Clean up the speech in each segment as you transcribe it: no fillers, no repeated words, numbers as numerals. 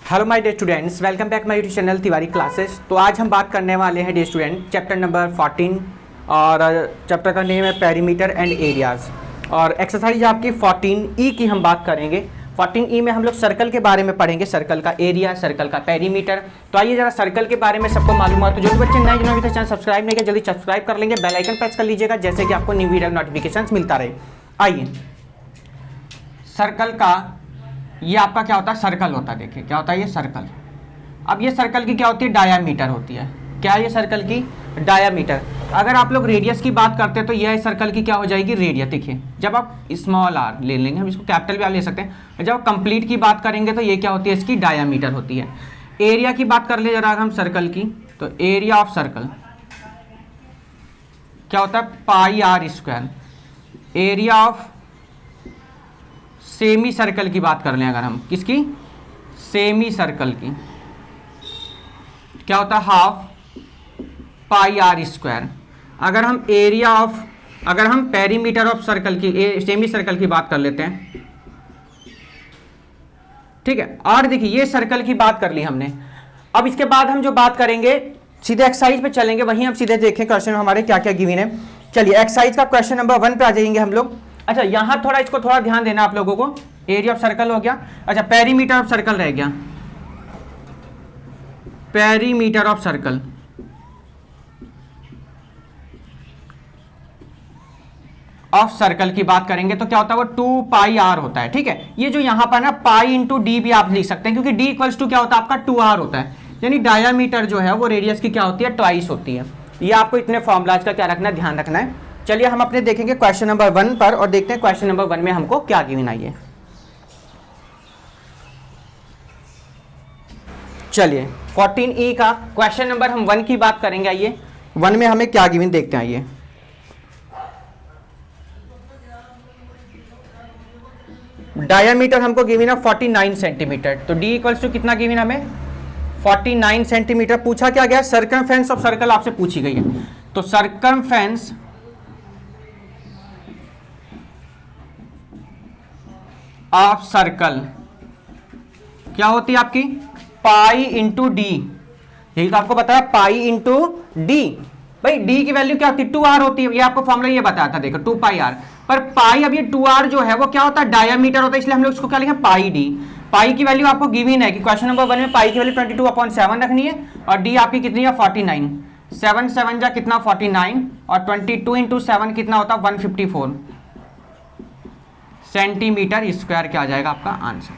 Hello my dear students, welcome back my YouTube channel Tiwari classes. तो आज हम बात करने वाले हैं डियर स्टूडेंट चैप्टर नंबर 14 और चैप्टर का नेम है पेरीमीटर एंड एरियाज। और एक्सरसाइज आपकी 14E की हम बात करेंगे। 14E में हम लोग सर्कल के बारे में पढ़ेंगे, सर्कल का एरिया, सर्कल का पेरीमीटर। तो आइए जरा सर्कल के बारे में सबको मालूम हो। तो जो भी बच्चे नए जिन्होंने अभी तक चैनल सब्सक्राइब नहीं किया जल्दी सब्सक्राइब कर लेंगे, बेल आइकन प्रेस कर लीजिएगा जैसे कि आपको न्यू वीडियो नोटिफिकेशन मिलता रहे। आइए सर्कल का ये आपका क्या होता है, सर्कल होता है। देखिए क्या होता है ये सर्कल। अब ये सर्कल की क्या होती है, डायामीटर होती है। क्या है ये सर्कल की डायामीटर। अगर आप लोग रेडियस की बात करते हैं तो यह सर्कल की क्या हो जाएगी, रेडियस। देखिए जब आप स्मॉल आर ले लेंगे, हम इसको कैपिटल भी आप ले सकते हैं। जब आप कंप्लीट की बात करेंगे तो ये क्या होती है, इसकी डायामीटर होती है। एरिया की बात कर ले जरा हम सर्कल की, तो एरिया ऑफ सर्कल क्या होता है, pi r square. Area of semicircle की बात कर लें अगर हम, किसकी, सेमी सर्कल की, क्या होता है, हाफ पाई आर स्क्वायर। अगर हम एरिया ऑफ, अगर हम पेरीमीटर ऑफ सर्कल की, सेमी सर्कल की बात कर लेते हैं, ठीक है। और देखिए ये सर्कल की बात कर ली हमने। अब इसके बाद हम जो बात करेंगे सीधे एक्सरसाइज पे चलेंगे, वहीं हम सीधे देखें क्वेश्चन हमारे क्या क्या गिवन है। चलिए एक्सरसाइज का क्वेश्चन नंबर 1 पे आ जाएंगे हम लोग। अच्छा यहां थोड़ा इसको थोड़ा ध्यान देना आप लोगों को। एरिया ऑफ सर्कल हो गया, अच्छा पेरीमीटर ऑफ सर्कल रह गया। Perimeter of circle, of circle की बात करेंगे तो क्या होता है, वो 2 पाई आर होता है। ठीक है, ये जो यहां पर ना पाई इंटू डी भी आप लिख सकते हैं, क्योंकि डी इक्वल्स टू क्या होता है आपका 2r होता है। यानी डायामीटर जो है वो रेडियस की क्या होती है, ट्वाइस होती है। ये आपको इतने फॉर्मूलाज का क्या रखना है, ध्यान रखना है। चलिए हम अपने देखेंगे क्वेश्चन नंबर 1 पर और देखते हैं क्वेश्चन नंबर 1 में हमको क्या गिवन आई है। चलिए 14E का क्वेश्चन नंबर हम 1 की बात करेंगे। आइए 1 में हमें क्या गिवन देखते हैं। आइए डायामीटर हमको गिवन है 49 सेंटीमीटर। तो डी इक्वल्स टू कितना गिवन हमें, 49 सेंटीमीटर। पूछा क्या गया, सर्कमफेरेंस ऑफ सर्कल आपसे पूछी गई है। तो सर्कमफेरेंस ऑफ सर्कल क्या होती है आपकी, पाई इंटू डी। यही तो आपको बताया, पाई इंटू डी। भाई डी की वैल्यू क्या होती है, 2r होती है। ये आपको फॉर्मूला ये बताया था, देखो 2 पाई आर। पर पाई, अब ये 2r जो है वो क्या होता है, डायामीटर होता है, इसलिए हम लोग इसको क्या लिखें, पाई डी। पाई की वैल्यू आपको गिवन है कि क्वेश्चन नंबर 1 में पाई की वैल्यू 22/7 रखनी है और डी आपकी कितनी है, 49। 7 7 जा कितना 49 और 22 इंटू 7 कितना होता है, 154 सेंटीमीटर स्क्वायर क्या आ जाएगा आपका आंसर।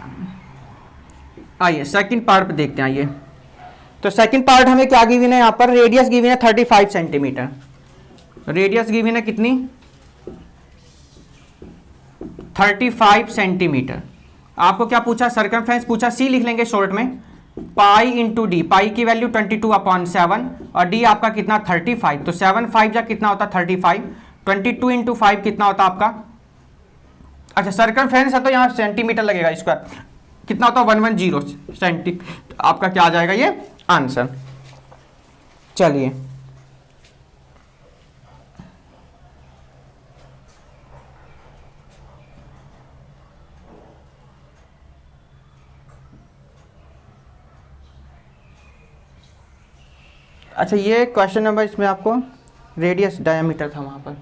आइए सेकंड पार्ट पे देखते हैं। आइए तो सेकंड पार्ट हमें क्या गिवन है, यहाँ पर रेडियस गिवन है 35 सेंटीमीटर। रेडियस गिवन है कितनी, 35 सेंटीमीटर। आपको क्या पूछा, सर्कमफेरेंस पूछा, सी लिख लेंगे शॉर्ट में, पाई इंटू डी। पाई की वैल्यू 22/7 और डी आपका कितना 35। तो 7 5 जा कितना होता 35, 22 इंटू 5 कितना होता आपका, अच्छा सर्कमफेरेंस है तो यहाँ सेंटीमीटर लगेगा, स्क्वायर कितना होता है 110 सेंटी। आपका क्या आ जाएगा ये आंसर। चलिए अच्छा ये क्वेश्चन नंबर, इसमें आपको रेडियस डायामीटर था वहां पर।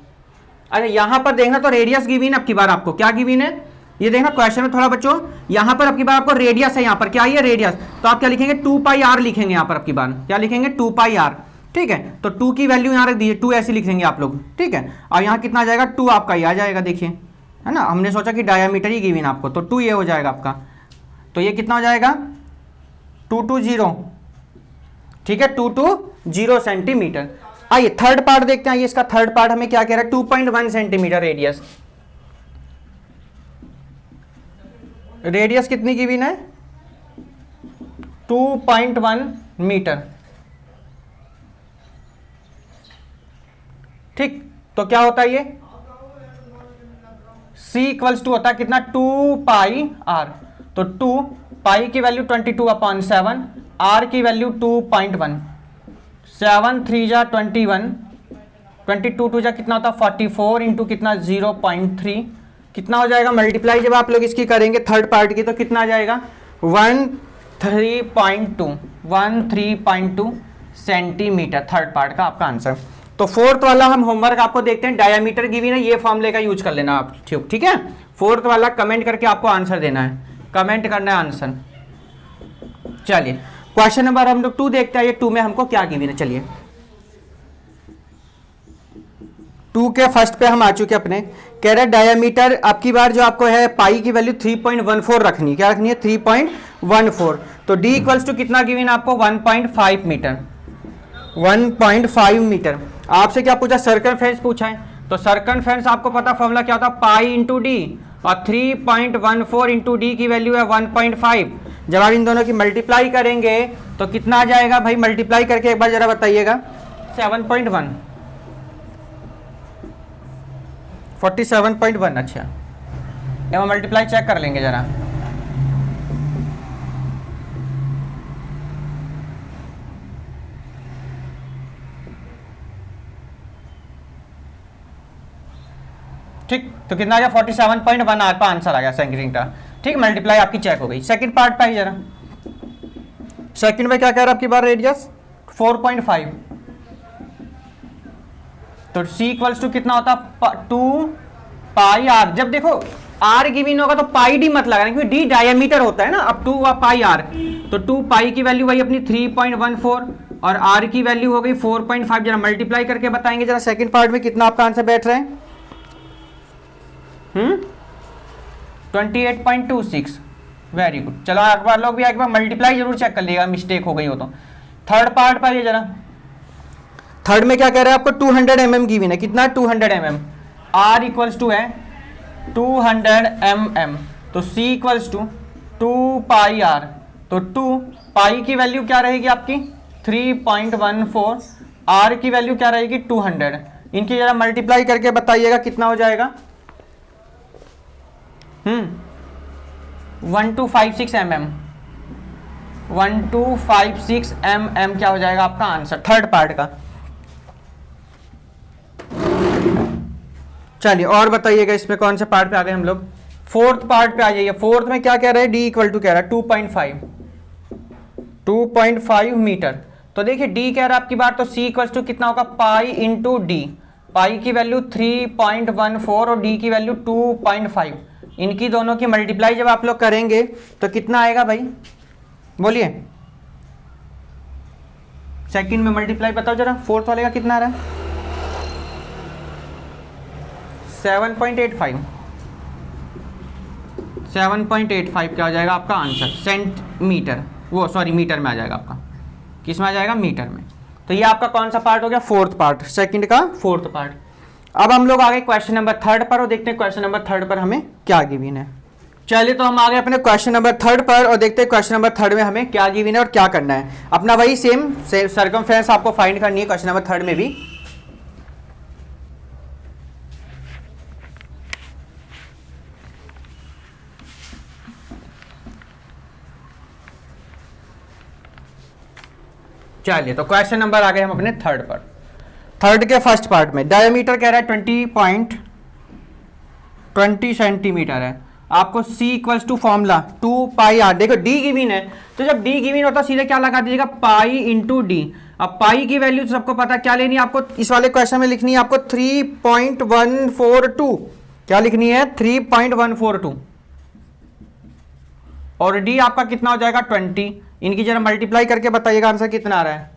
अरे यहां पर देखना तो रेडियस गिवन है, अब की बार आपको क्या गिवन है ये देखना क्वेश्चन में थोड़ा बच्चों। यहां पर अब की बार आपको रेडियस है, यहां पर क्या है रेडियस, तो आप क्या लिखेंगे 2 पाई आर लिखेंगे। यहां पर अब की बार क्या लिखेंगे 2 पाई आर। ठीक है, तो 2 की वैल्यू यहां रख दीजिए, 2 ऐसे लिखेंगे आप लोग। ठीक है, और यहां कितना आ जाएगा 2 आपका ये आ जाएगा, देखिए है ना। हमने सोचा कि डायामीटर ही गिवन आपको, तो 2 ये हो जाएगा आपका। तो ये कितना हो जाएगा 220, ठीक है 220 सेंटीमीटर। आइए थर्ड पार्ट देखते हैं। इसका थर्ड पार्ट हमें क्या कह रहा है, 2.1 सेंटीमीटर रेडियस। रेडियस कितनी गिवन है, 2.1 मीटर। ठीक, तो क्या होता है ये, C इक्वल्स टू होता है कितना 2 पाई आर। तो 2 पाई की वैल्यू 22/7, आर की वैल्यू 2.1, 7 3 जा 21, 22 2 जा कितना होता 44 इंटू कितना 0.3 कितना हो जाएगा मल्टीप्लाई जब आप लोग इसकी करेंगे थर्ड पार्ट की तो कितना आ जाएगा 13.2 सेंटीमीटर, थर्ड पार्ट का आपका आंसर। तो फोर्थ वाला हम होमवर्क आपको देखते हैं, डायमीटर गिवन है, ये फॉर्मूले का यूज कर लेना आप, ठीक है। फोर्थ वाला कमेंट करके आपको आंसर देना है, कमेंट करना है आंसर। चलिए क्वेश्चन नंबर हम लोग 2 देखते हैं, ये 2 में हमको क्या गिवन है। चलिए 2 के फर्स्ट पे हम आ चुके अपने, कह रहे डायमीटर आपकी बार जो आपको है पाई की वैल्यू 3.14 रखनी है, क्या रखनी है 3.14। तो d इक्वल्स टू कितना गिवन आपको 1.5 मीटर, 1.5 मीटर। आपसे क्या पूछा, सर्कमफेरेंस पूछा है, तो सर्कमफेरेंस आपको पता फॉर्मूला क्या होता है, पाई इंटू डी, और 3.14 इंटू डी की वैल्यू है 1.5। जब आप इन दोनों की मल्टीप्लाई करेंगे तो कितना आ जाएगा भाई, मल्टीप्लाई करके एक बार जरा बताइएगा, 7.1, 47.1। अच्छा अब मल्टीप्लाई चेक कर लेंगे जरा, ठीक। तो कितना आ गया 47.1 आपका आंसर आ गया सेकंड का, ठीक। मल्टीप्लाई आपकी चेक हो गई। सेकंड पार्ट पे आई जरा, सेकंड में क्या कह रहा है आपकी बार, रेडियस 4.5। तो c इक्वल्स टू कितना होता है 2 पाई आर। जब देखो r गिवन होगा तो पाई डी मत लगाना, क्योंकि d डायमीटर होता है ना। अब 2 पाई r, तो 2 पाई की वैल्यू वही अपनी 3.14 और r की वैल्यू हो गई 4.5। जरा मल्टीप्लाई करके बताएंगे जरा सेकंड पार्ट में कितना आपका आंसर बैठ रहा है, 28.26। Very good. चलो एक बार लोग भी एक बार मल्टीप्लाई जरूर चेक कर लिएगा, मिस्टेक हो गई हो तो। थर्ड पार्ट पर जरा, थर्ड में क्या कह रहा है आपको 200 mm गिवन है, कितना 200 mm, r इक्वल्स टू है 200 mm, तो c equals to 2 pi r। तो 2 पाई की वैल्यू क्या रहेगी आपकी 3.14, r की वैल्यू क्या रहेगी 200। इनकी जरा मल्टीप्लाई करके बताइएगा कितना हो जाएगा, 1256 mm, 1256 mm क्या हो जाएगा आपका आंसर थर्ड पार्ट का। चलिए और बताइएगा इसमें कौन से पार्ट पे आ गए हम लोग, फोर्थ पार्ट पे आ जाइए। फोर्थ में क्या कह रहा है, d इक्वल टू कह रहा है 2.5 मीटर। तो देखिए d कह रहा है आपकी बात, तो c इक्वल टू कितना होगा पाई इंटू डी, पाई की वैल्यू 3.14 और d की वैल्यू 2.5। इनकी दोनों की मल्टीप्लाई जब आप लोग करेंगे तो कितना आएगा भाई, बोलिए सेकंड में मल्टीप्लाई बताओ जरा, फोर्थ वाले का कितना आ रहा है 7.85, 7.85 क्या हो जाएगा आपका आंसर सेंटीमीटर, वो सॉरी मीटर में आ जाएगा आपका, किस में आ जाएगा मीटर में। तो ये आपका कौन सा पार्ट हो गया, फोर्थ पार्ट, सेकंड का फोर्थ पार्ट। अब हम लोग आ गए क्वेश्चन नंबर थर्ड पर और देखते हैं क्वेश्चन नंबर थर्ड पर हमें क्या गिवन है। चलिए तो हम आ गए अपने क्वेश्चन नंबर थर्ड पर और देखते हैं क्वेश्चन नंबर थर्ड में हमें क्या गिवन है और क्या करना है। अपना वही सेम सर्कमफेरेंस आपको फाइंड करनी है क्वेश्चन नंबर थर्ड में भी। चलिए तो क्वेश्चन नंबर आ गए हम अपने थर्ड पर। थर्ड के फर्स्ट पार्ट में डायमीटर कह रहा है 20.20 सेंटीमीटर है। आपको c equals to formula 2 pi r, देखो d गिवन है तो जब d गिवन होता है सीधे क्या लगा दीजिएगा पाई इंटू डी। अब पाई की वैल्यू सबको पता क्या लेनी है आपको, इस वाले क्वेश्चन में लिखनी है आपको 3.142, क्या लिखनी है 3.142 और d आपका कितना हो जाएगा 20। इनकी जरा मल्टीप्लाई करके बताइएगा आंसर कितना आ रहा है,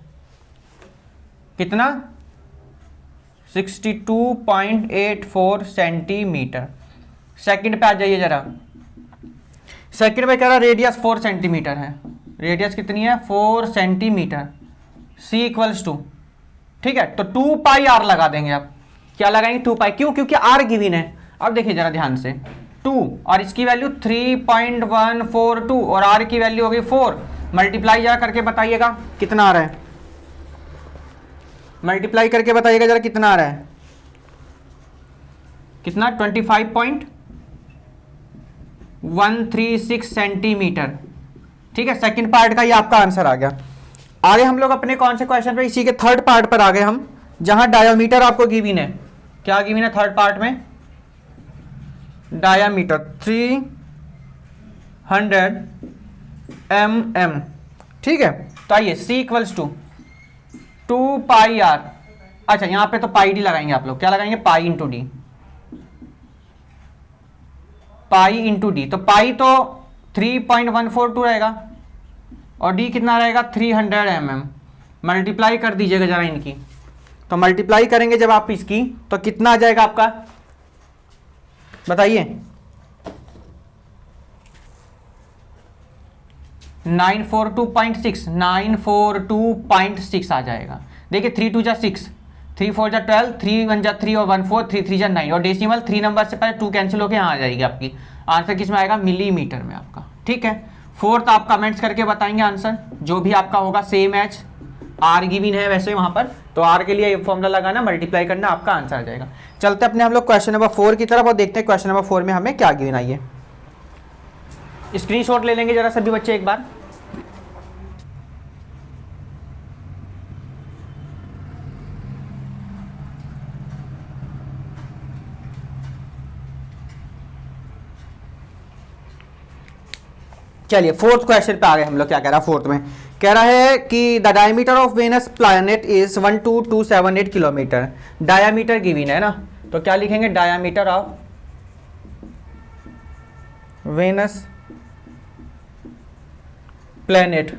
कितना 62.84 सेंटीमीटर। सेकंड पे आ जाइए जरा, सेकंड में कह रहा रेडियस 4 सेंटीमीटर है, रेडियस कितनी है 4 सेंटीमीटर, c इक्वल्स टू, ठीक है तो 2 पाई r लगा देंगे। आप क्या लगाएंगे 2 पाई, क्यों, क्योंकि r गिवन है। अब देखिए जरा ध्यान से 2 और इसकी वैल्यू 3.142 और r की वैल्यू होगी 4। मल्टीप्लाई जरा करके बताइएगा कितना आ रहा है, मल्टीप्लाई करके बताइएगा जरा कितना आ रहा है, कितना 25.136 सेंटीमीटर, ठीक है। सेकंड पार्ट का ये आपका आंसर आ गया। आगे हम लोग अपने कौन से क्वेश्चन पे, इसी के थर्ड पार्ट पर आ गए हम, जहां डायमीटर आपको गिवन है, क्या गिवन है थर्ड पार्ट में, डायमीटर 300 mm, ठीक है। तो आइए c equals to 2 pi r, अच्छा यहाँ पे तो पाई डी लगाएंगे आप लोग, क्या लगाएंगे, pi into D, pi into D. तो पाई तो 3.142 रहेगा और डी कितना रहेगा 300 mm। मल्टीप्लाई कर दीजिएगा जरा इनकी, तो मल्टीप्लाई करेंगे जब आप इसकी तो कितना आ जाएगा आपका, बताइए। 942.6 आ जाएगा। देखिए 3 2 जा 6, 3 4 जा 12, 3 1 जा 3 और 1 4, 3 3 जा 9 और डेसिमल 3 नंबर से पहले 2 कैंसिल होकर यहाँ आ जाएगी आपकी। आंसर किस में आएगा, मिलीमीटर में आपका, ठीक है। फोर्थ आप कमेंट्स करके बताएंगे आंसर जो भी आपका होगा। सेम एच आर गिवन है वैसे वहां पर, तो आर के लिए फॉर्मूला लगाना, मल्टीप्लाई करना, आपका आंसर आ जाएगा। चलते अपने हम लोग क्वेश्चन नंबर 4 की तरफ और देखते हैं क्वेश्चन नंबर 4 में हमें क्या गिवन आई है। स्क्रीनशॉट ले लेंगे जरा सभी बच्चे एक बार। चलिए फोर्थ क्वेश्चन पे आ गए हम लोग। क्या कह रहा है फोर्थ में, कह रहा है कि the diameter of Venus planet is 12278 kilometre. Diameter given है ना, तो क्या लिखेंगे, diameter of Venus planet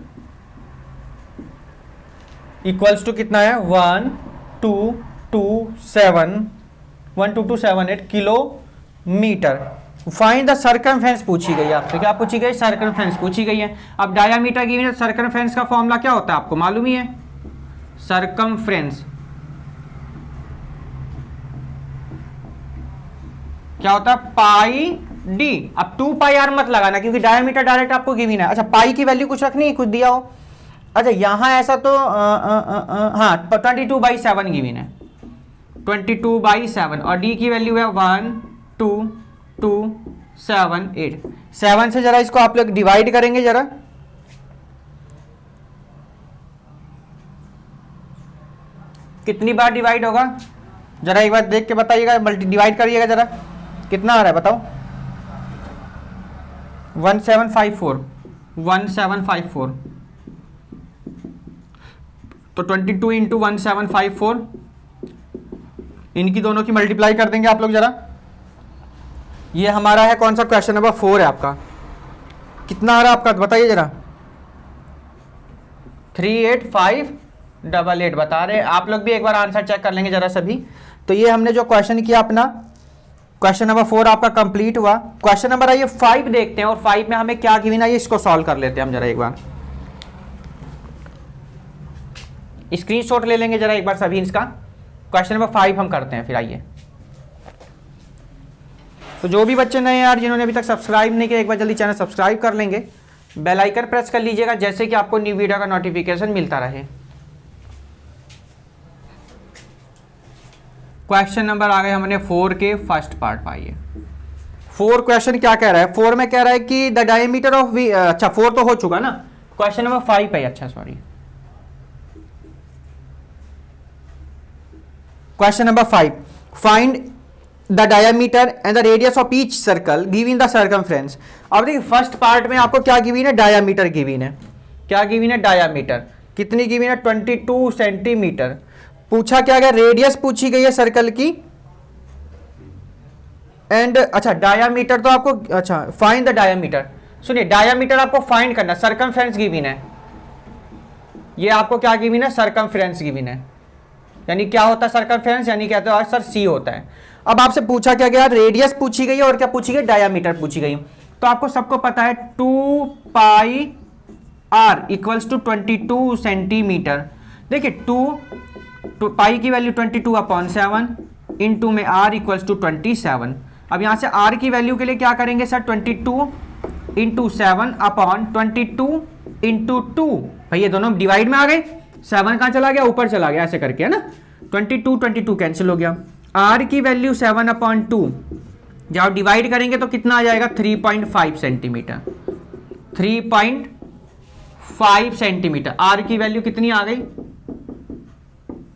equals to कितना है 12278 किलोमीटर। फाइंड द सर्कमफ्रेंस पूछी गई है आपसे, क्या पूछी गई, सर्कमफ्रेंस पूछी गई है। अब डायमीटर गिवन है, सर्कमफ्रेंस का फॉर्मूला क्या होता है आपको मालूम ही है, सर्कमफ्रेंस क्या होता है, पाई डी। अब 2 पाई आर मत लगाना क्योंकि डायमीटर डायरेक्ट आपको गिवन है। अच्छा पाई की वैल्यू कुछ रखनी है, कुछ दिया हो, अच्छा यहां ऐसा तो हाँ 22/7 गिवन है, 22/7 और डी की वैल्यू है 12278। 7 से जरा इसको आप लोग डिवाइड करेंगे जरा, कितनी बार डिवाइड होगा जरा एक बार देख के बताइएगा, मल्टी डिवाइड करिएगा जरा, कितना आ रहा है बताओ, 1754 तो 22 इंटू 1754, इनकी दोनों की मल्टीप्लाई कर देंगे आप लोग जरा। ये हमारा है कौन सा, क्वेश्चन नंबर 4 है आपका। कितना आ रहा है आपका बताइए जरा, 38588 बता रहे। आप लोग भी एक बार आंसर चेक कर लेंगे जरा सभी। तो ये हमने जो क्वेश्चन किया अपना, क्वेश्चन नंबर 4 आपका कंप्लीट हुआ। क्वेश्चन नंबर आइए 5 देखते हैं, और 5 में हमें क्या गिवन है इसको सॉल्व कर लेते हैं हम जरा एक बार। स्क्रीनशॉट ले लेंगे जरा एक बार सभी इसका। क्वेश्चन नंबर 5 हम करते हैं फिर, आइए। तो जो भी बच्चे नए यार जिन्होंने अभी तक सब्सक्राइब नहीं किया, एक बार जल्दी चैनल सब्सक्राइब कर लेंगे, बेल आइकन प्रेस कर लीजिएगा जैसे कि आपको न्यू वीडियो का नोटिफिकेशन मिलता रहे। क्वेश्चन नंबर आ गए हमने 4 के फर्स्ट पार्ट पाइए। 4 क्वेश्चन क्या कह रहा है, 4 में कह रहा है कि द डायमीटर ऑफ वी, अच्छा 4 तो हो चुका ना, क्वेश्चन नंबर 5 है, अच्छा sorry, question number 5, find the diameter and the radius of each circle given the circumference. अब देखिए फर्स्ट पार्ट में आपको क्या गिवन है, डायमीटर गिवन है। क्या गिवन है, डायमीटर कितनी गिवन है, 22 सेंटीमीटर। पूछा क्या गया, रेडियस पूछी गई है सर्कल की, एंड अच्छा डायमीटर तो आपको, अच्छा फाइंड द डायमीटर। सुनिए डायमीटर आपको फाइंड करना, सर्कमफ्रेंस गिवन है, ये आपको क्या गिवन है, सर्कमफ्रेंस गिवन है। यानी क्या होता है सर्कमफ्रेंस, यानी कहते हो सर सी होता है। अब आपसे पूछा क्या गया, रेडियस पूछी गई है और क्या पूछी गई, डायमीटर पूछी गई। तो आपको सबको पता है 2 पाई आर इक्वल्स टू 22 सेंटीमीटर। देखिए 2 पाई की वैल्यू 22/7 इंटू में आर इक्वल्स टू 27। अब यहां से आर की वैल्यू के लिए क्या करेंगे सर, 22 इंटू 7/22 इंटू 2, भाई ये दोनों डिवाइड में आ गए, 7 कहां चला गया, ऊपर चला गया, ऐसे करके है ना, 22 कैंसिल हो गया। आर की वैल्यू 7/2 जब डिवाइड करेंगे तो कितना आ जाएगा, 3.5 सेंटीमीटर, 3.5 सेंटीमीटर। आर की वैल्यू कितनी आ गई,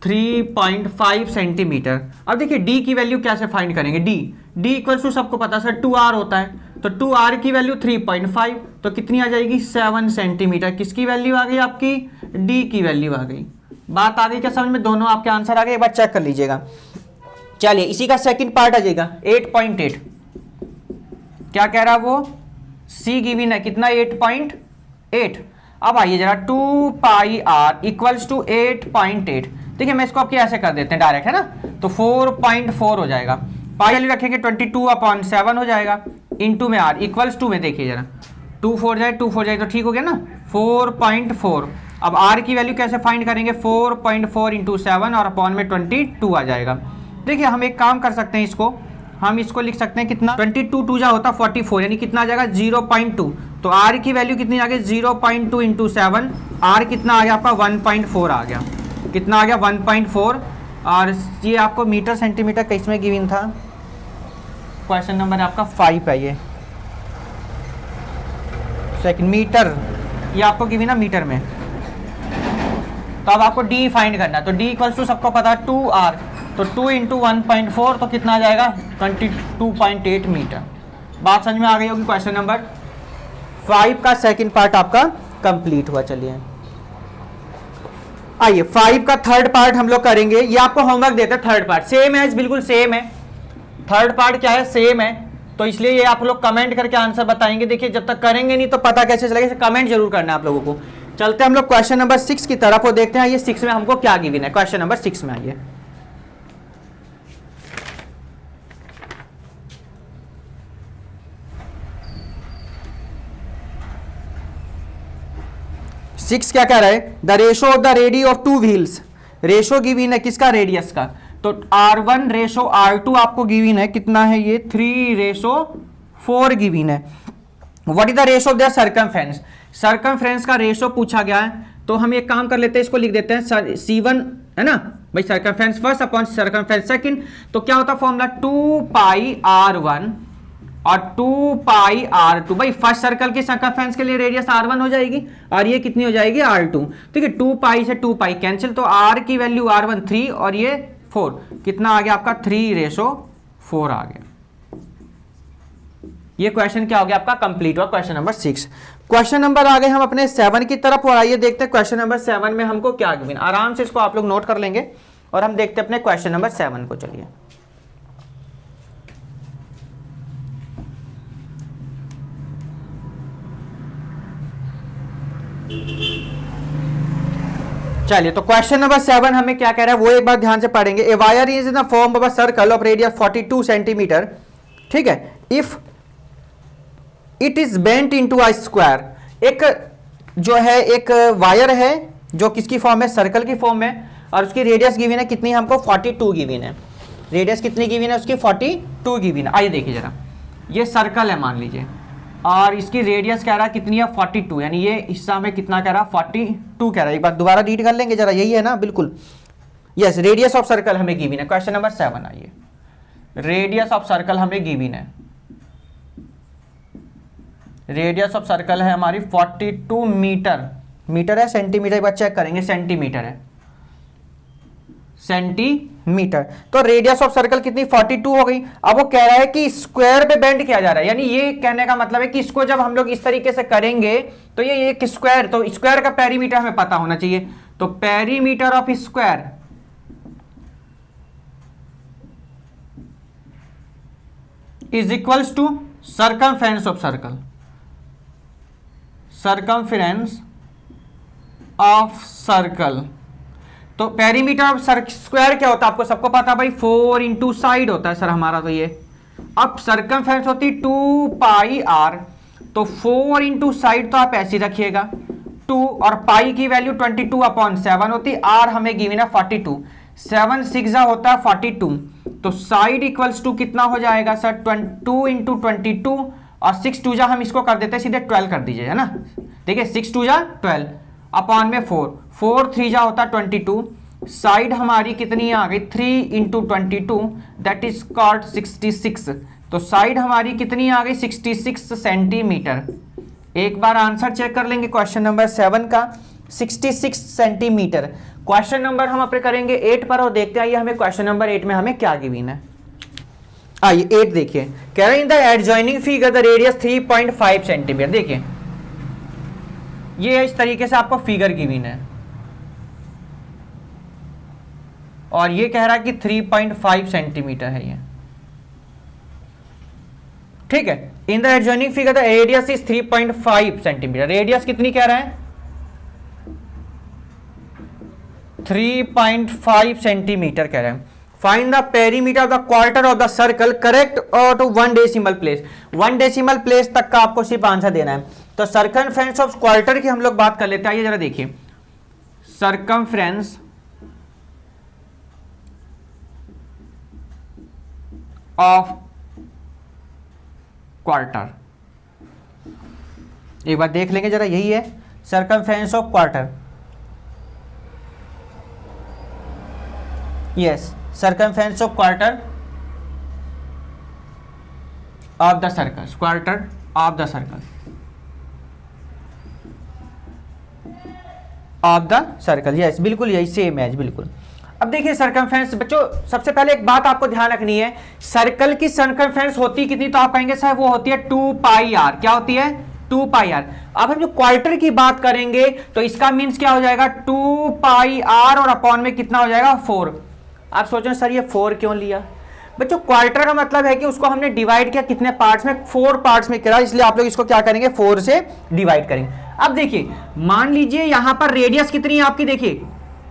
3.5 सेंटीमीटर। अब देखिए डी की वैल्यू कैसे फाइंड करेंगे, डी इक्वल्स टू सबको पता सर 2r होता है, तो 2r की वैल्यू 3.5, तो कितनी आ जाएगी 7 सेंटीमीटर। किसकी वैल्यू आ गई आपकी, d की वैल्यू आ गई। बात आ गई क्या समझ में, दोनों आपके आंसर आ गए, एक बार चेक कर लीजिएगा। चलिए इसी का सेकंड पार्ट आ जाएगा 8.8। क्या कह रहा वो, c गिवन है कितना 8.8। अब आइए जरा 2 पाई r इक्वल्स टू 8.8। देखिए मैं इसको आपके ऐसे कर देते हैं डायरेक्ट, है ना, तो 4.4 हो जाएगा। पाई वैल्यू रखेंगे 22/7 हो जाएगा, इनटू में r इक्वल्स टू में देखिए जरा 2 4 जाए 2 4 जाए तो ठीक हो गया ना, 4.4। अब r की वैल्यू कैसे फाइंड करेंगे, 4.4 इंटू 7 और अपॉन में 22 आ जाएगा। देखिए हम एक काम कर सकते हैं, इसको हम इसको लिख सकते हैं कितना, 22 2 जा होता 44, यानी कितना आ जाएगा 0.2। तो r की वैल्यू कितनी आ गई 0.2 इंटू 7, r कितना आ गया आपका 1.4 आ गया। कितना आ गया 1.4। और ये आपको मीटर सेंटीमीटर किस में गिवन था, क्वेश्चन नंबर आपका 5 है ये सेकंड मीटर, ये आपको गिवन ना मीटर में। तो अब आपको d फाइंड करना है, तो d इक्वल्स टू सबको पता है 2r, तो 2 इंटू 1.4 तो कितना आ जाएगा 22.8 मीटर। बात समझ में आ गई होगी। क्वेश्चन नंबर 5 का सेकंड पार्ट आपका कंप्लीट हुआ। चलिए आइए 5 का थर्ड पार्ट हम लोग करेंगे। ये आपको होमवर्क देते हैं, थर्ड पार्ट सेम है, बिल्कुल सेम है। थर्ड पार्ट क्या है, सेम है, तो इसलिए ये आप लोग कमेंट करके आंसर बताएंगे। देखिए जब तक करेंगे नहीं तो पता कैसे चलेगा, कमेंट जरूर करना है आप लोगों को। चलते हैं हम लोग क्वेश्चन नंबर 6 की तरफ और देखते हैं ये 6 में हमको क्या गिवन है। क्वेश्चन नंबर 6 में आइए, सिक्स क्या कह रहा है, the ratio of the ready of two wheels. Ratio given है किसका, रेडियस का। तो R1 रेशो R2 आपको गिवन है कितना है, ये 3:4 गिवन है। What is the ratio of the circumference, circumference का रेशो पूछा गया है। तो हम एक काम कर लेते हैं, इसको लिख देते हैं C1 है ना भाई, circumference first upon circumference second. तो क्या होता है फॉर्मूला 2 पाई R1 और 2 पाई R2। भाई फर्स्ट सर्कल के सर्कमफ्रेंस के लिए रेडियस R1 हो जाएगी और ये कितनी हो जाएगी R2। ठीक है, 2 पाई से 2 पाई कैंसिल, तो R की वैल्यू R1 3 और ये 4, कितना आ गया आपका 3:4 आ गया। ये क्वेश्चन क्या हो गया आपका, कंप्लीट हुआ क्वेश्चन नंबर 6। क्वेश्चन नंबर आ गए हम अपने 7 की तरफ और आइए देखते हैं क्वेश्चन नंबर 7 में हमको क्या गिवन। आराम से इसको आप लोग नोट कर लेंगे और हम देखते हैं अपने क्वेश्चन नंबर 7 को। चलिए चलिए, तो क्वेश्चन नंबर 7 हमें क्या कह रहा है वो एक बार ध्यान से पढ़ेंगे। A wire is in the form of a circle of radius 42 centimetre. ठीक है, if it is bent into a square. एक जो है एक वायर है जो किसकी फॉर्म है, सर्कल की फॉर्म है, और उसकी रेडियस गिवन है कितनी, हमको 42 गिवन है। रेडियस कितनी गिवन है उसकी, 42 गिवन है। आइए देखिए जरा, ये सर्कल है मान लीजिए और इसकी रेडियस कह रहा है कितनी है 42, यानी ये हिस्सा में कितना कह रहा है 42 कह रहा है। एक बार दोबारा रीड कर लेंगे जरा, यही है ना, बिल्कुल यस। रेडियस ऑफ सर्कल हमें गिवन है, क्वेश्चन नंबर 7 आइए। रेडियस ऑफ सर्कल हमें गिवन है, रेडियस ऑफ सर्कल है हमारी 42 मीटर। मीटर है सेंटीमीटर, एक बार चेक करेंगे, सेंटीमीटर है, सेंटीमीटर। तो रेडियस ऑफ सर्कल कितनी 42 हो गई। अब वो कह रहा है कि स्क्वायर पे बेंड किया जा रहा है, यानी ये कहने का मतलब है कि इसको जब हम लोग इस तरीके से करेंगे तो ये एक स्क्वायर, तो स्क्वायर का पेरीमीटर हमें पता होना चाहिए। तो perimeter of square is equals to circumference of circle, circumference of circle. तो पेरीमीटर ऑफ स्क्वायर क्या होता है आपको सबको पता भाई, 4 इंटू साइड होता है सर हमारा। तो ये अब सर्कमफ्रेंस होती 2 पाई r, तो 4 इंटू साइड तो आप ऐसी रखिएगा 2, और पाई की वैल्यू 22/7 होती, r हमें गिवन है 42, 7 6 होता है 42। तो साइड इक्वल्स टू कितना हो जाएगा सर 2 इंटू 22 और 6 2 हम इसको कर देते हैं सीधे 12 कर दीजिए, है ना। देखिए 6 2 12 अपॉन में 4 4 3 होता 22। साइड हमारी कितनी आ गई 3 इंटू 22, दैट इज कॉल्ड 66। तो साइड हमारी कितनी आ गई 66 सेंटीमीटर। एक बार आंसर चेक कर लेंगे क्वेश्चन नंबर 7 का, 66 सेंटीमीटर। क्वेश्चन नंबर हम अपने करेंगे 8 पर और देखते आइए हमें क्वेश्चन नंबर 8 में हमें क्या गिवन है। आइए 8 देखिए, कह रहे हैं इन the adjoining figure the radius 3.5 centimetre. देखिए ये इस तरीके से आपको फिगर गिवन है और ये कह रहा है कि 3.5 सेंटीमीटर है ये, ठीक है। In the adjoining figure the radius is 3.5 centimetre. Radius कितनी कह रहा है? 3.5 सेंटीमीटर कह रहे हैं। Find the perimeter of the quarter of the circle correct और to 1 decimal place. 1 decimal place तक का आपको सिर्फ आंसर देना है। तो सर्कमफ्रेंस ऑफ क्वार्टर की हम लोग बात कर लेते हैं। ये जरा देखिए, सर्कमफ्रेंस ऑफ क्वार्टर, एक बार देख लेंगे जरा, यही है circumference of quarter. Yes, circumference of quarter of the circle, quarter of the circle, of the circle. Yes, बिल्कुल यही सेम है बिल्कुल। अब देखिए सर्कमफ्रेंस, बच्चों सबसे पहले एक बात आपको ध्यान रखनी है, सर्कल की सर्कमफ्रेंस होती कितनी? तो आप कहेंगे सर वो होती है 2 पाई आर। क्या होती है? 2 पाई आर। अब हम जो क्वार्टर की बात करेंगे तो इसका मीन्स क्या हो जाएगा? 2 पाई आर और अपॉन में कितना हो जाएगा? 4। आप सोचें सर ये 4 क्यों लिया? बच्चों क्वार्टर का मतलब है कि उसको हमने डिवाइड किया कितने पार्ट्स में? 4 पार्ट्स में करा, इसलिए आप लोग इसको क्या करेंगे? 4 से डिवाइड करेंगे। अब देखिए, मान लीजिए यहां पर रेडियस कितनी है आपकी? देखिए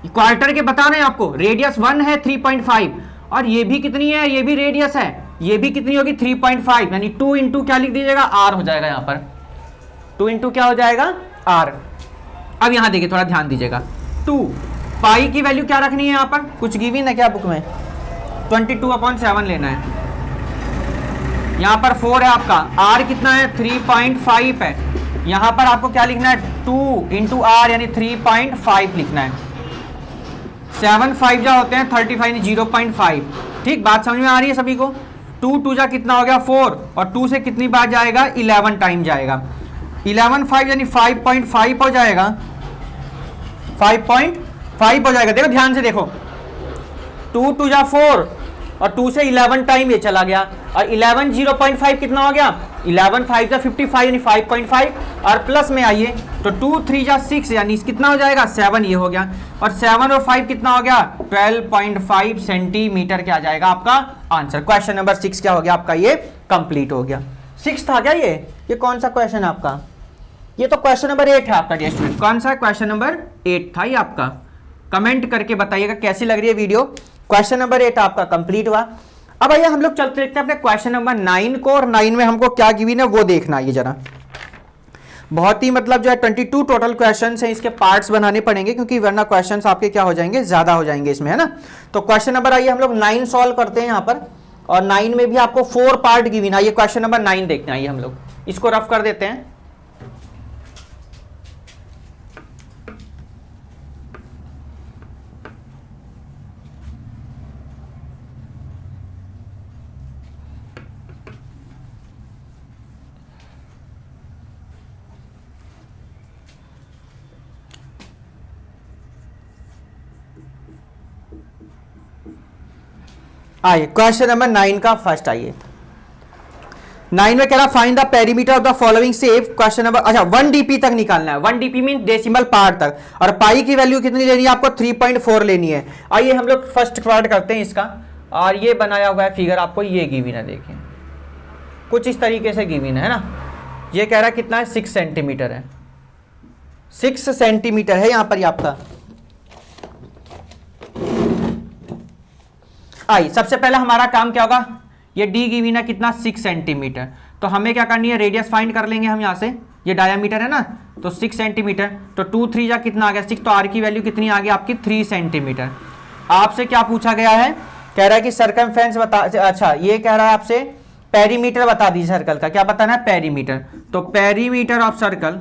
क्वार्टर के बता रहे हैं आपको, रेडियस 1 है 3.5 और ये भी कितनी है? ये भी रेडियस है, ये भी कितनी होगी? 3.5, यानी 2 इंटू क्या लिख दीजिएगा? आर हो जाएगा। यहां पर 2 इंटू क्या हो जाएगा? आर। अब यहां देखिए, थोड़ा ध्यान दीजिएगा, 2 पाई की वैल्यू क्या रखनी है? यहां पर कुछ गिवन है क्या बुक में? 22/7 लेना है। यहां पर 4 है आपका, आर कितना है? 3.5 है। यहां पर आपको क्या लिखना है? 2 इंटू आर यानी 3.5 लिखना है। 7 5 जा होते हैं 35, 0.5। ठीक, बात समझ में आ रही है सभी को? 2 2 जा कितना हो गया? 4 और 2 से कितनी बार जाएगा? 11 टाइम जाएगा। 11 5 यानी 5.5 हो जाएगा, 5.5 हो जाएगा। देखो ध्यान से देखो, 2 2 जा 4 और 2 से 11 टाइम ये चला गया और 11 0.5 कितना हो गया? 11 5 जा 55 यानी 5.5 और प्लस में आइए तो 2 3 जा 6 यानी कितना हो जाएगा? 7 ये हो गया और 7 और 5 कितना हो गया? 12.5 सेंटीमीटर क्या जाएगा आपका आंसर। क्वेश्चन नंबर 6 क्या हो गया आपका? ये कंप्लीट हो गया। 6 था क्या ये कौन सा क्वेश्चन है आपका? ये तो क्वेश्चन नंबर 8 है आपका डियर स्टूडेंट। कौन सा? क्वेश्चन नंबर 8 था ये आपका। कमेंट करके बताइएगा कैसी लग रही है वीडियो। क्वेश्चन नंबर 8 आपका कंप्लीट हुआ। अब आइए हम लोग चलते देखते हैं अपने क्वेश्चन नंबर 9 को, और 9 में हमको क्या गिवन है वो देखना है। ये जरा बहुत ही मतलब जो है 22 टोटल क्वेश्चंस हैं, इसके पार्ट्स बनाने पड़ेंगे क्योंकि वरना क्वेश्चंस आपके क्या हो जाएंगे? ज्यादा हो जाएंगे इसमें, है ना। तो क्वेश्चन नंबर आइए हम लोग 9 सॉल्व करते हैं यहाँ पर, और 9 में भी आपको 4 पार्ट गिवन। आइए क्वेश्चन नंबर 9 देखते हैं। आइए हम लोग इसको रफ कर देते हैं। आइए क्वेश्चन नंबर 9 का फर्स्ट आइए। 9 में कह रहा find the perimeter of the following shape. Question number, अच्छा 1 डीपी तक निकालना है। 1 डीपी मीन डेसिमल पार्ट तक, और पाई की वैल्यू कितनी लेनी है आपको? 3.4 लेनी है। आइए हम लोग फर्स्ट पार्ट करते हैं इसका, और ये बनाया हुआ है फिगर आपको, ये गिवन है। देखिए कुछ इस तरीके से गिवन है ना। ये कह रहा है कितना है? 6 सेंटीमीटर है। 6 सेंटीमीटर है यहाँ पर ये आपका। आई सबसे पहले हमारा काम क्या होगा? ये डी गिवन है कितना? 6 सेंटीमीटर। तो हमें क्या करनी है? रेडियस फाइंड कर लेंगे हम यहाँ से। ये डायमीटर है ना, तो 6 सेंटीमीटर। तो 2 3 जा कितना आ गया? 6। तो आर की वैल्यू कितनी आ गई आपकी? 3 सेंटीमीटर। आपसे क्या पूछा गया है? कह रहा है कि सर्कमफ्रेंस बता, अच्छा ये कह रहा है आपसे पेरीमीटर बता दीजिए सर्कल का। क्या बताना है? पेरीमीटर। तो perimeter of circle,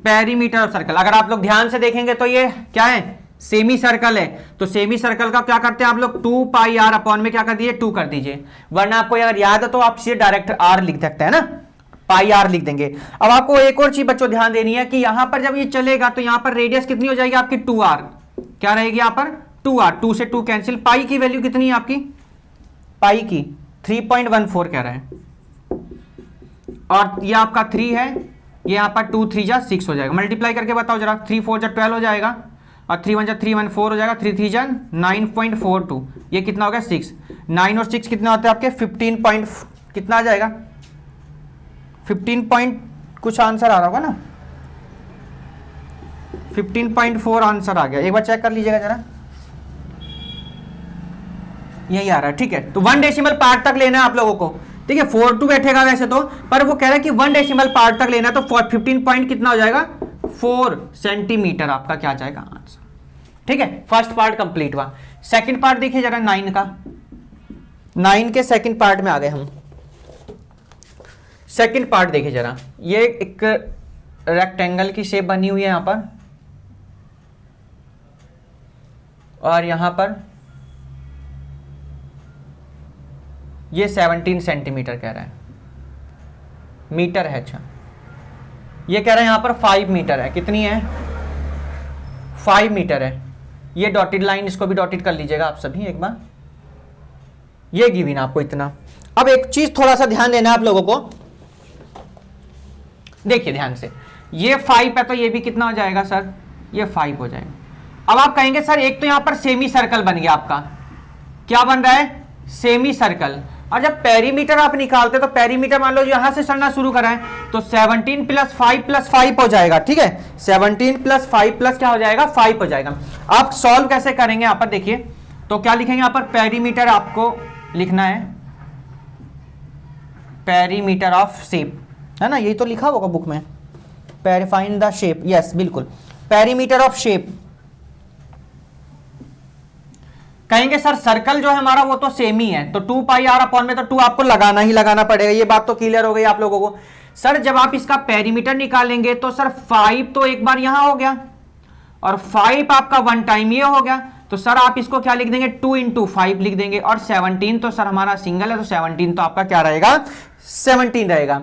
perimeter of circle अगर आप लोग ध्यान से देखेंगे तो ये क्या है? सेमी सर्कल है। तो सेमी सर्कल का क्या करते हैं आप लोग? 2 पाई आर अपॉन में क्या कर दीजिए? 2 कर दीजिए। वरना आपको अगर याद है तो आप सीधे डायरेक्ट आर लिख सकते हैं ना, पाई आर लिख देंगे। अब आपको एक और चीज बच्चों ध्यान देनी है कि यहां पर जब ये चलेगा तो यहां पर रेडियस कितनी हो जाएगी आपकी? 2r। क्या रहेगी यहां पर? 2r, 2 से 2 कैंसिल, पाई की वैल्यू कितनी है आपकी, पाई की 3.14 कह रहा है, और ये आपका 3 है, ये यहाँ पर 2 3 जा 6 हो जाएगा, मल्टीप्लाई करके बताओ जरा, 3 4 जा 12 हो जाएगा, और 3 1 जा 3 1 4 हो जाएगा, 3 3 जा 9.42, ये कितना हो गया 6, 9 और 6 कितना होता है आपके 15 पॉइंट, कितना आ जाएगा 15 पॉइंट कुछ आंसर आ रहा होगा ना, 15.4 आंसर आ गया, एक बार चेक कर लीजिएगा जरा, यही आ रहा है, ठीक है। तो 1 डेसिमल पार्ट तक लेना है आप लोगों को, ठीक है, 4 बैठेगा वैसे तो, पर वो कह रहा है कि 1 डेसिमल पार्ट तक लेना है, तो 15 पॉइंट कितना हो जाएगा 4 सेंटीमीटर आपका क्या जाएगा आंसर, ठीक है। फर्स्ट पार्ट कंप्लीट हुआ। सेकंड पार्ट देखिए जरा 9 का, 9 के सेकंड पार्ट में आ गए हम। सेकंड पार्ट देखिए जरा, ये एक रेक्टेंगल की शेप बनी हुई है यहां पर, और यहां पर ये 17 सेंटीमीटर कह रहा है, मीटर है, अच्छा ये कह रहा है यहां पर 5 मीटर है, कितनी है 5 मीटर है, ये डॉटेड लाइन, इसको भी डॉटेड कर लीजिएगा आप सभी एक बार, ये गिवन आपको इतना। अब एक चीज थोड़ा सा ध्यान देना है आप लोगों को, देखिए ध्यान से, ये 5 है तो ये भी कितना हो जाएगा सर, ये 5 हो जाएगा। अब आप कहेंगे सर एक तो यहां पर सेमी सर्कल बन गया आपका, क्या बन रहा है सेमी सर्कल, और जब पेरीमीटर आप निकालते तो पेरीमीटर मान लो यहां से चलना शुरू करा है तो 17 + 5 + 5 हो जाएगा, ठीक है, 17 + 5 + क्या हो जाएगा 5 हो जाएगा। आप सॉल्व कैसे करेंगे यहां पर देखिए, तो क्या लिखेंगे यहां पर, पेरीमीटर आपको लिखना है पेरीमीटर ऑफ शेप, है ना, यही तो लिखा होगा बुक में, फाइंड द शेप, यस बिल्कुल, पेरीमीटर ऑफ शेप। कहेंगे सर सर्कल जो है हमारा वो तो सेम ही है, तो 2πr/, में तो 2 आपको लगाना ही लगाना पड़ेगा, ये बात तो क्लियर हो गई आप लोगों को। सर जब आप इसका पेरीमीटर निकालेंगे तो सर 5 तो एक बार यहां हो गया, और 5 आपका 1 टाइम ये हो गया, तो सर आप इसको क्या लिख देंगे 2 × 5 लिख देंगे, और 17 तो सर हमारा सिंगल है, तो 17 तो आपका क्या रहेगा 17 रहेगा।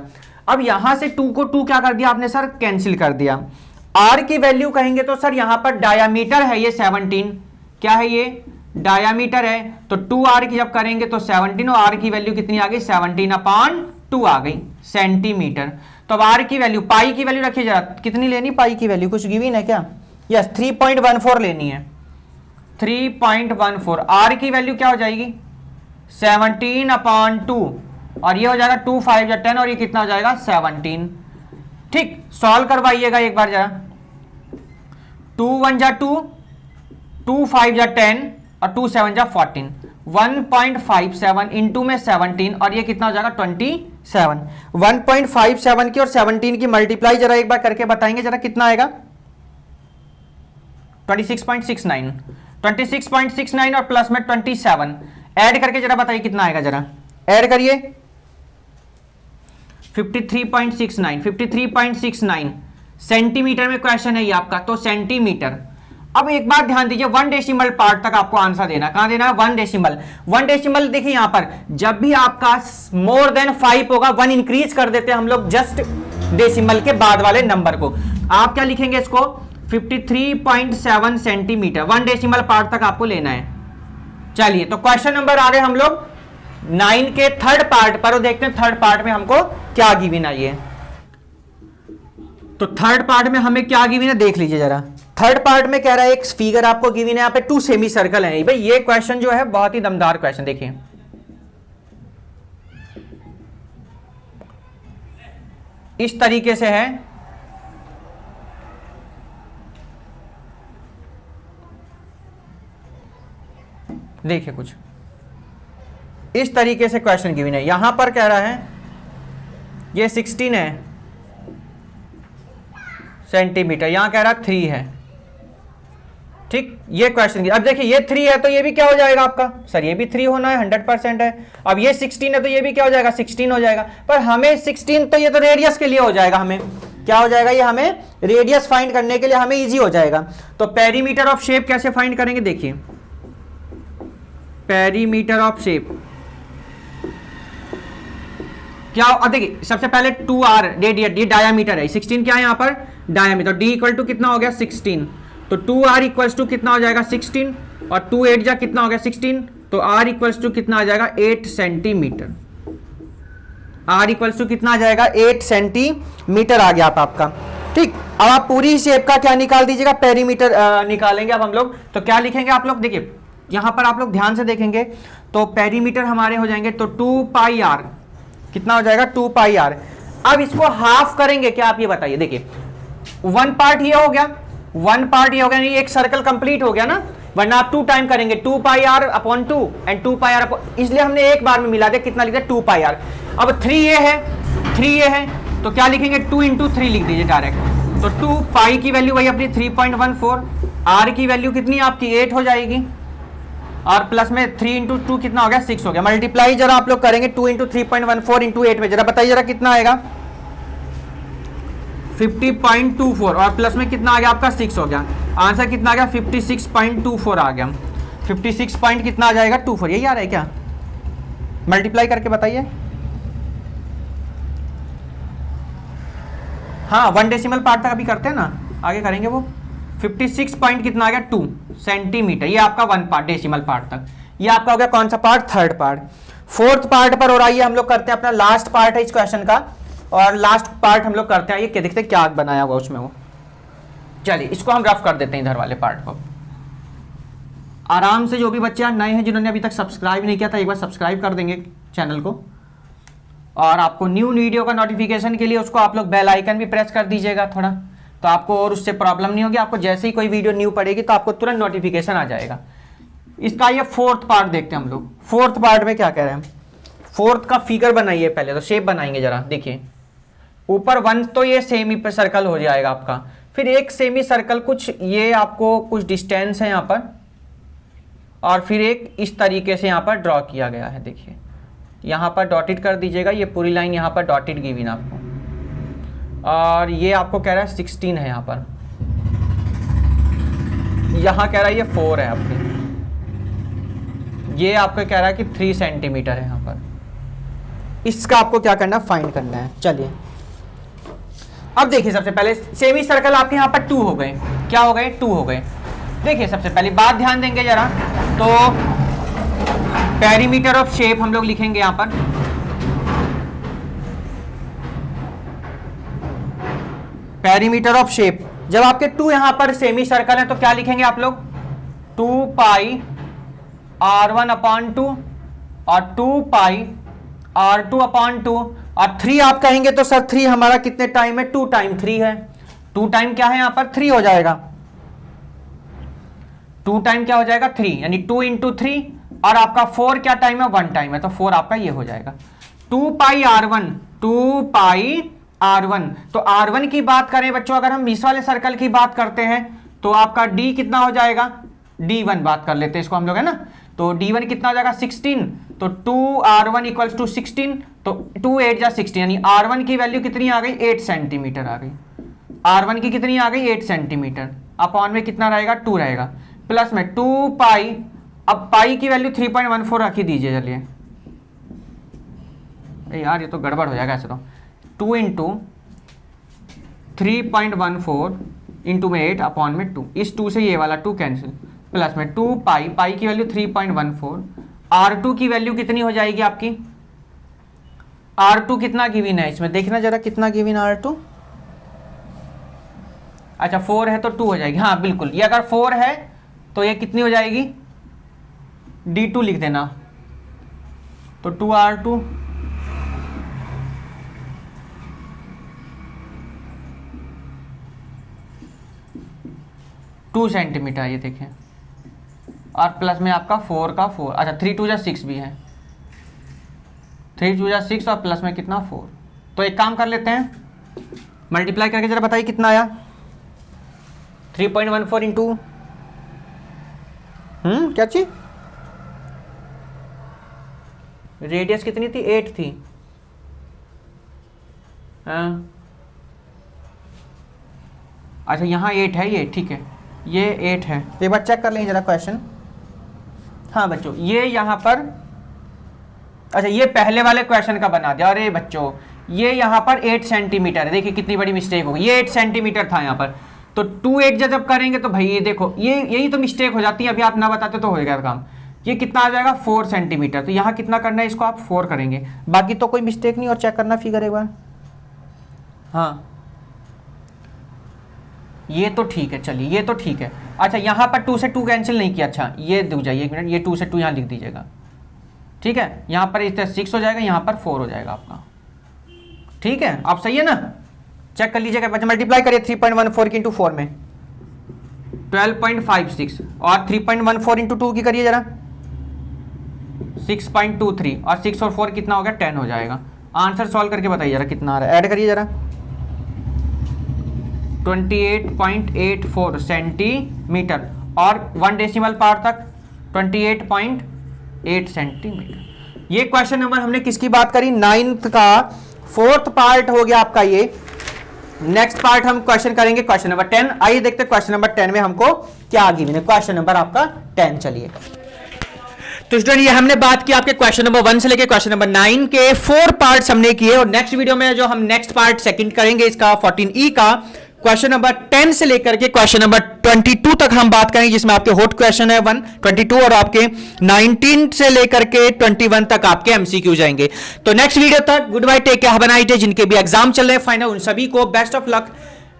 अब यहां से 2 को 2 क्या कर दिया आपने सर कैंसिल कर दिया। आर की वैल्यू कहेंगे तो सर यहां पर डायामीटर है ये 17, क्या है ये डायामीटर है, तो 2r की जब करेंगे तो 17, और r की वैल्यू कितनी आ गई 17/2 आ गई सेंटीमीटर। तो अब r की वैल्यू, पाई की वैल्यू रखिए जरा, कितनी लेनी पाई की वैल्यू, कुछ गिवन है क्या, यस 3.14 लेनी है, 3.14, r की वैल्यू क्या हो जाएगी 17/2, और ये हो जाएगा 2 5 या 10, और ये कितना हो जाएगा 17, ठीक। सॉल्व करवाइएगा एक बार जरा, 2 1 जा 2, 2 5 जा 10, और 2 7 जा 14, 1.57 इंटू में 17, और ये कितना हो जाएगा 27, 1.57 की और 17 की मल्टीप्लाई जरा एक बार करके बताएंगे जरा कितना आएगा, 26.69, 26.69 और प्लस में 27 ऐड करके जरा बताइए कितना आएगा, जरा ऐड करिए, 53.69, 53.69 सेंटीमीटर में क्वेश्चन है ये आपका, तो सेंटीमीटर। अब एक बात ध्यान दीजिए, 1 डेसिमल पार्ट तक आपको आंसर देना, कहां देना है 1 डेसिमल। 1 डेसिमल देखिए यहां पर जब भी आपका मोर देन 5 होगा 1 इंक्रीज कर देते हैं हम लोग जस्ट डेसिमल के बाद वाले नंबर को। आप क्या लिखेंगे इसको 53.7 सेंटीमीटर, 1 डेसिमल पार्ट तक आपको लेना है। चलिए तो क्वेश्चन नंबर आ गए हम लोग 9 के थर्ड पार्ट पर, और देखते हैं थर्ड पार्ट में हमको क्या गिवन आई है। तो थर्ड पार्ट में हमें क्या गिवन है देख लीजिए जरा। थर्ड पार्ट में कह रहा है एक फिगर आपको गिवन है, यहाँ पे 2 सेमी सर्कल है। भाई ये क्वेश्चन जो है बहुत ही दमदार क्वेश्चन, देखिए इस तरीके से है, देखिए कुछ इस तरीके से क्वेश्चन गिवन है। यहां पर कह रहा है ये 16 है सेंटीमीटर, यहां कह रहा 3 है, ठीक। ये क्वेश्चन अब देखिए ये 3 है तो ये भी क्या हो जाएगा आपका, सर ये भी 3 होना है, 100% है। अब ये 16 है तो ये भी क्या हो जाएगा 16 हो जाएगा, पर हमें 16 तो ये तो रेडियस के लिए हो जाएगा, हमें क्या हो जाएगा, ये हमें रेडियस फाइंड करने के लिए हमें इजी हो जाएगा। तो पेरीमीटर ऑफ शेप कैसे फाइंड करेंगे, देखिए पेरीमीटर ऑफ शेप क्या, अब देखिए सबसे पहले 2r रेडियस, ये डायामीटर है, 16 क्या है यहाँ पर डायामीटर, d इक्वल टू कितना हो गया 16, तो 2r इक्वल टू कितना हो जाएगा 16, और 2 8 जा कितना हो गया 16, तो r इक्वल्स टू कितना आ जाएगा 8 सेंटीमीटर। r इक्वल्स टू कितना आ जाएगा 8 सेंटीमीटर आ गया आपका। ठीक, अब आप पूरी शेप का क्या निकाल दीजिएगा, पेरीमीटर निकालेंगे अब हम लोग। तो क्या लिखेंगे आप लोग, देखिए यहां पर आप लोग ध्यान से देखेंगे तो पेरीमीटर हमारे हो जाएंगे तो 2 पाई r, कितना हो जाएगा 2 पाई r। अब इसको हाफ करेंगे क्या, आप ये बताइए। देखिए 1 पार्ट ये हो गया, 1 पार्ट ये हो गया, एक सर्कल कंप्लीट हो गया ना, वरना आप 2 टाइम करेंगे 2 pi r upon 2 and 2 pi r upon, इसलिए हमने एक बार में मिला दिया, कितना लिख दिया 2 पाई r। अब 3 ये है, 3 ये है, तो क्या लिखेंगे 2 इंटू 3 लिख दीजिए डायरेक्ट। तो 2 पाई की वैल्यू वही अपनी 3.14, r की वैल्यू कितनी आपकी 8 हो जाएगी, और प्लस में 3 इंटू 2 कितना हो गया 6 हो गया। मल्टीप्लाई जरा आप लोग करेंगे 2 इंटू 3.14 इंटू 8 में, जरा बताइए जरा कितना आएगा 50.24, और प्लस में कितना आ गया आपका 6 हो गया। आंसर कितना आ गया 56.24 आ गया। 56 पॉइंट कितना आ जाएगा 24, यही आ रहा है क्या, मल्टीप्लाई करके बताइए। हाँ 1 डेसिमल पार्ट तक अभी करते हैं ना, आगे करेंगे वो। 56 पॉइंट कितना आ गया 2 सेंटीमीटर, ये आपका 1 पार्ट डेसिमल पार्ट तक। ये आपका हो गया कौन सा part, third part. Fourth part पर और आइए हम लोग करते हैं अपना लास्ट पार्ट है इस क्वेश्चन का, और लास्ट पार्ट हम लोग करते हैं, ये देखते हैं क्या बनाया हुआ उसमें वो। चलिए इसको हम रफ कर देते हैं इधर वाले पार्ट को आराम से। जो भी बच्चे नए हैं जिन्होंने अभी तक सब्सक्राइब नहीं किया था, एक बार सब्सक्राइब कर देंगे चैनल को, और आपको न्यू वीडियो का नोटिफिकेशन के लिए उसको आप लोग बेल आइकन भी प्रेस कर दीजिएगा थोड़ा, तो आपको और उससे प्रॉब्लम नहीं होगी। आपको जैसे ही कोई वीडियो न्यू पड़ेगी तो आपको तुरंत नोटिफिकेशन आ जाएगा। इसका ये फोर्थ पार्ट देखते हैं हम लोग। फोर्थ पार्ट में क्या कह रहे हैं, फोर्थ का फिगर बनाइए पहले, तो शेप बनाएंगे जरा। देखिए ऊपर 1 तो ये सेमी सर्कल हो जाएगा आपका, फिर एक सेमी सर्कल कुछ ये आपको कुछ डिस्टेंस है यहाँ पर, और फिर एक इस तरीके से यहाँ पर ड्रॉ किया गया है। देखिए यहाँ पर डॉटेड कर दीजिएगा, ये पूरी लाइन यहाँ पर डॉटेड गिवन आपको, और ये आपको कह रहा है 16 है यहाँ पर, यहाँ कह रहा है ये 4 है आपके, ये आपको कह रहा है कि 3 सेंटीमीटर है यहाँ पर। इसका आपको क्या करना है, फाइंड करना है। चलिए अब देखिए सबसे पहले सेमी सर्कल आपके यहाँ पर 2 हो गए, क्या हो गए 2 हो गए। देखिए सबसे पहली बात ध्यान देंगे जरा, तो पेरीमीटर ऑफ शेप हम लोग लिखेंगे यहाँ पर। पेरीमीटर ऑफ शेप, जब आपके 2 यहां पर सेमी सर्कल है तो क्या लिखेंगे आप लोग 2 पाई r1 अपॉन 2 और 2 पाई r2 अपॉन 2, और 3 आप कहेंगे तो सर 3 हमारा कितने टाइम है, 2 टाइम 3 है। 2 टाइम क्या है यहां पर 3 हो जाएगा, 2 टाइम क्या हो जाएगा 3, यानी 2 इंटू 3, और आपका 4 क्या टाइम है 1 टाइम है, तो 4 आपका ये हो जाएगा। 2 पाई r1, 2 पाई r1, तो r1 की बात करें बच्चों, अगर हम इस वाले सर्कल की बात करते हैं तो आपका d कितना हो जाएगा, d1 बात कर लेते हैं इसको हम लोग, है ना। तो d1 कितना हो जाएगा 16, तो 2r1 इक्वल्स टू 16, तो 2 8 जा 16, यानी r1 की वैल्यू कितनी आ गई 8 सेंटीमीटर आ गई। r1 की कितनी आ गई 8 सेंटीमीटर, अपॉन में कितना रहेगा 2 रहेगा, प्लस में 2 पाई, अब पाई की वैल्यू 3.14 रखी दीजिए। चलिए यार ये तो गड़बड़ हो जाएगा ऐसे, तो 2 इंटू 3.14 इंटू में 8 अपॉन में 2, इस 2 से ये वाला 2 कैंसिल, प्लस में 2 पाई, पाई की वैल्यू 3.14, r2 की वैल्यू कितनी हो जाएगी आपकी, r2 कितना गिवन है इसमें देखना जरा, कितना गिवन r2, अच्छा 4 है तो 2 हो जाएगी, हाँ बिल्कुल, ये अगर 4 है तो ये कितनी हो जाएगी d2 लिख देना, तो 2r2 2 सेंटीमीटर, ये देखें, और प्लस में आपका 4 का 4, अच्छा 3 2 जा 6 भी है, 3 2 जा 6, और प्लस में कितना 4। तो एक काम कर लेते हैं, मल्टीप्लाई करके जरा बताइए कितना आया, 3.14 इंटू क्या चीज, रेडियस कितनी थी 8 थी, अच्छा यहाँ 8 है, ये ठीक है, ये 8 है, एक बार चेक कर लेंगे जरा क्वेश्चन। हाँ बच्चों ये यहाँ पर, अच्छा ये पहले वाले क्वेश्चन का बना दिया, अरे बच्चों ये यहाँ पर 8 सेंटीमीटर है, देखिए कितनी बड़ी मिस्टेक हो गई, ये 8 सेंटीमीटर था यहाँ पर, तो 2 8 जब करेंगे तो भाई ये देखो, ये यही तो मिस्टेक हो जाती है, अभी आप ना बताते तो हो गया काम। ये कितना आ जाएगा 4 सेंटीमीटर, तो यहाँ कितना करना है इसको आप 4 करेंगे, बाकी तो कोई मिस्टेक नहीं। और चेक करना फिगर एक बार, हाँ ये तो ठीक है, चलिए ये तो ठीक है। अच्छा यहाँ पर 2 से 2 कैंसिल नहीं किया, अच्छा ये रुक जाइए 1 मिनट, ये 2 से 2 यहाँ लिख दीजिएगा, ठीक है। यहाँ पर इस तरह 6 हो जाएगा, यहाँ पर 4 हो जाएगा आपका, ठीक है। आप सही है ना, चेक कर लीजिएगा। बच्चे मल्टीप्लाई करिए 3.14 इंटू 4 में 12.56 और 3.14 इंटू 2 की करिए जरा 6.23 और 6 और 4 कितना हो गया 10 हो जाएगा। आंसर सॉल्व करके बताइए जरा कितना आ रहा है, ऐड करिए जरा 28.84 सेंटीमीटर और 1 डेसिमल पार्ट तक 28.8 सेंटीमीटर। ये क्वेश्चन नंबर हमने किसकी बात करी, 9th का 4th पार्ट हो गया आपका ये। नेक्स्ट पार्ट हम क्वेश्चन करेंगे क्वेश्चन नंबर 10। आइए देखते हैं क्वेश्चन नंबर 10 में हमको क्या आ गई। क्वेश्चन नंबर आपका 10, चलिए। तो स्टूडेंट ये हमने बात की आपके क्वेश्चन नंबर 1 से लेके क्वेश्चन नंबर 9 के 4 पार्ट्स हमने किए, और नेक्स्ट वीडियो में जो हम नेक्स्ट पार्ट सेकंड करेंगे इसका 14E का क्वेश्चन नंबर 10 से लेकर के क्वेश्चन नंबर 22 तक हम बात करेंगे, जिसमें आपके हॉट क्वेश्चन है 1, 22 और आपके 19 से लेकर के 21 तक आपके एमसीक्यू जाएंगे। तो नेक्स्ट वीडियो तक good bye, take care, have a nice day. जिनके भी एग्जाम चल रहे हैं फाइनल, उन सभी को best of luck,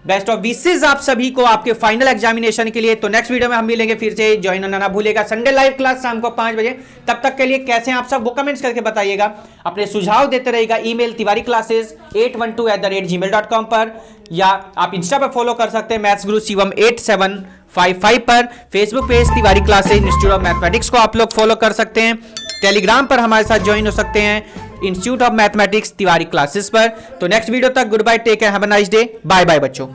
best of wishes आप सभी को आपके फाइनल एग्जामिनेशन के लिए। तो नेक्स्ट वीडियो में हम मिलेंगे फिर से, ज्वाइन होना ना भूलेगा। संडे लाइव क्लास शाम को 5 बजे। तब तक के लिए कैसे हैं आप सब वो कमेंट्स करके बताइएगा, अपने सुझाव देते रहेगा। ईमेल तिवारी क्लासेस 812@gmail.com पर, या आप इंस्टा पर फॉलो कर सकते हैं मैथ्स गुरु शिवम 8755 पर। Facebook page Tiwari classes institute of mathematics को आप लोग फॉलो कर सकते हैं। टेलीग्राम पर हमारे साथ ज्वाइन हो सकते हैं institute of mathematics Tiwari classes पर। तो नेक्स्ट वीडियो तक good bye, take care, have a nice day, bye bye बच्चों।